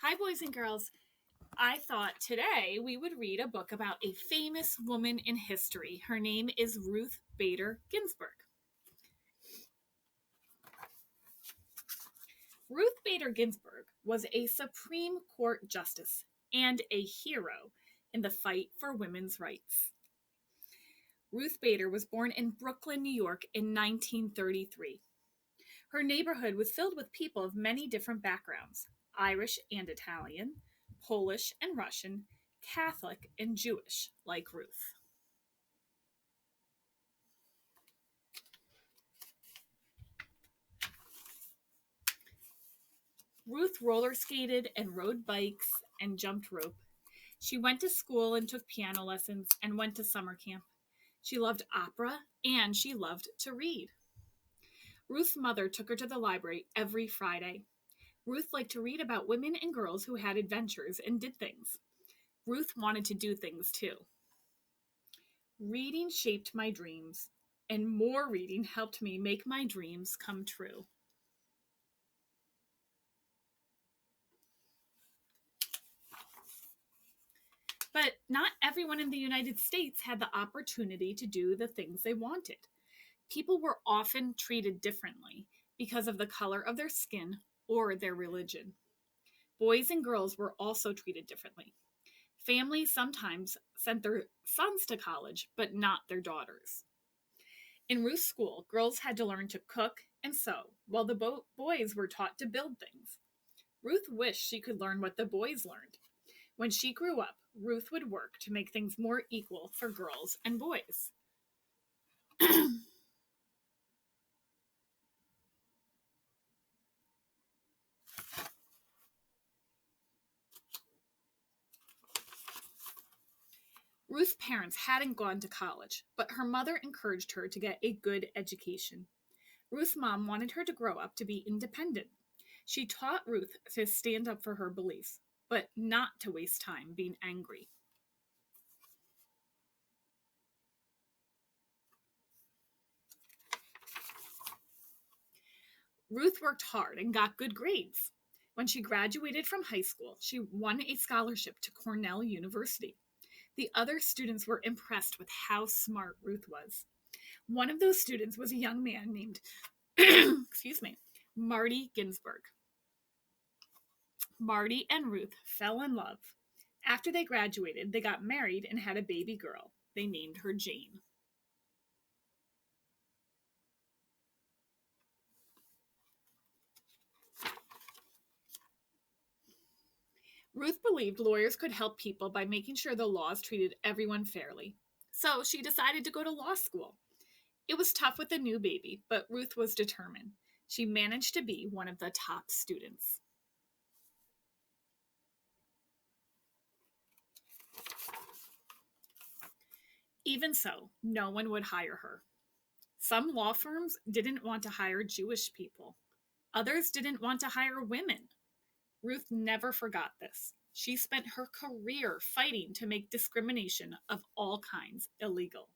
Hi, boys and girls. I thought today we would read a book about a famous woman in history. Her name is Ruth Bader Ginsburg. Ruth Bader Ginsburg was a Supreme Court justice and a hero in the fight for women's rights. Ruth Bader was born in Brooklyn, New York in 1933. Her neighborhood was filled with people of many different backgrounds: Irish and Italian, Polish and Russian, Catholic and Jewish, like Ruth. Ruth roller skated and rode bikes and jumped rope. She went to school and took piano lessons and went to summer camp. She loved opera and she loved to read. Ruth's mother took her to the library every Friday. Ruth liked to read about women and girls who had adventures and did things. Ruth wanted to do things too. Reading shaped my dreams, and more reading helped me make my dreams come true. But not everyone in the United States had the opportunity to do the things they wanted. People were often treated differently because of the color of their skin or their religion. Boys and girls were also treated differently. Families sometimes sent their sons to college, but not their daughters. In Ruth's school, girls had to learn to cook and sew, while the boys were taught to build things. Ruth wished she could learn what the boys learned. When she grew up, Ruth would work to make things more equal for girls and boys. Ruth's parents hadn't gone to college, but her mother encouraged her to get a good education. Ruth's mom wanted her to grow up to be independent. She taught Ruth to stand up for her beliefs, but not to waste time being angry. Ruth worked hard and got good grades. When she graduated from high school, she won a scholarship to Cornell University. The other students were impressed with how smart Ruth was. One of those students was a young man named Marty Ginsburg. Marty and Ruth fell in love. After they graduated, they got married and had a baby girl. They named her Jane. Ruth believed lawyers could help people by making sure the laws treated everyone fairly. So she decided to go to law school. It was tough with a new baby, but Ruth was determined. She managed to be one of the top students. Even so, no one would hire her. Some law firms didn't want to hire Jewish people. Others didn't want to hire women. Ruth never forgot this. She spent her career fighting to make discrimination of all kinds illegal.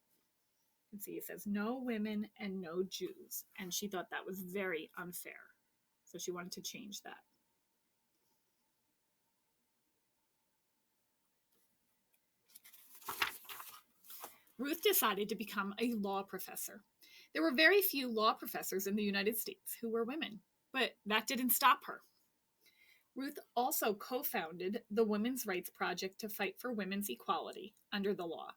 You can see it says no women and no Jews, and she thought that was very unfair. So she wanted to change that. Ruth decided to become a law professor. There were very few law professors in the United States who were women, but that didn't stop her. Ruth also co-founded the Women's Rights Project to fight for women's equality under the law.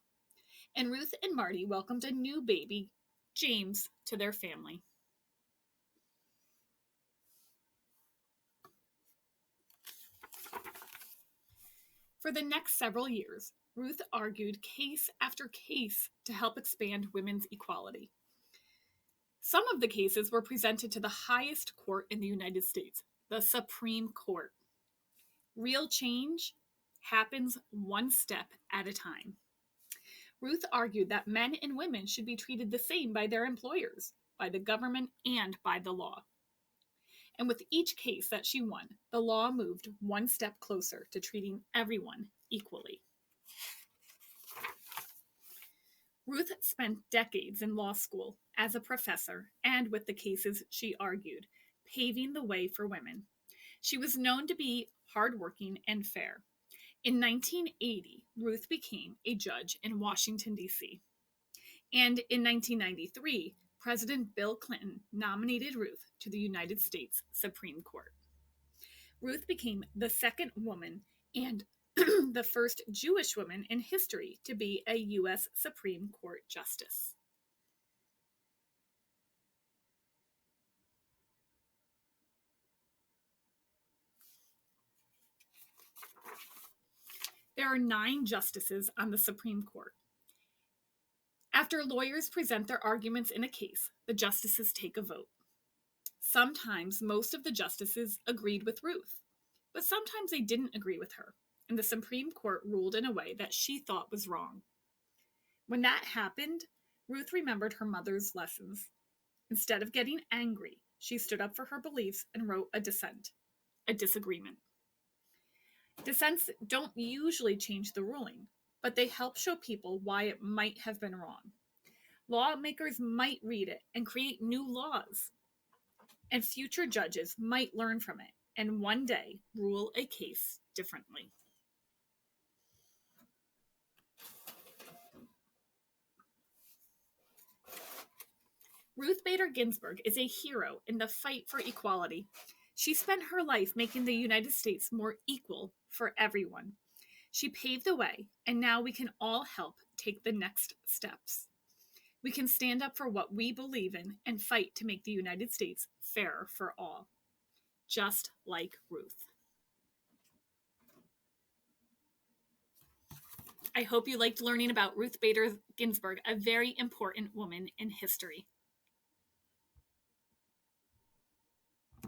And Ruth and Marty welcomed a new baby, James, to their family. For the next several years, Ruth argued case after case to help expand women's equality. Some of the cases were presented to the highest court in the United States, the Supreme Court. Real change happens one step at a time. Ruth argued that men and women should be treated the same by their employers, by the government, and by the law. And with each case that she won, the law moved one step closer to treating everyone equally. Ruth spent decades in law school as a professor and with the cases she argued, paving the way for women. She was known to be hardworking, and fair. In 1980, Ruth became a judge in Washington, D.C. And in 1993, President Bill Clinton nominated Ruth to the United States Supreme Court. Ruth became the second woman and the first Jewish woman in history to be a U.S. Supreme Court justice. There are 9 justices on the Supreme Court. After lawyers present their arguments in a case, the justices take a vote. Sometimes most of the justices agreed with Ruth, but sometimes they didn't agree with her, and the Supreme Court ruled in a way that she thought was wrong. When that happened, Ruth remembered her mother's lessons. Instead of getting angry, she stood up for her beliefs and wrote a dissent, a disagreement. Dissents don't usually change the ruling, but they help show people why it might have been wrong. Lawmakers might read it and create new laws, and future judges might learn from it and one day rule a case differently. Ruth Bader Ginsburg is a hero in the fight for equality. She spent her life making the United States more equal for everyone. She paved the way, and now we can all help take the next steps. We can stand up for what we believe in and fight to make the United States fairer for all, just like Ruth. I hope you liked learning about Ruth Bader Ginsburg, a very important woman in history.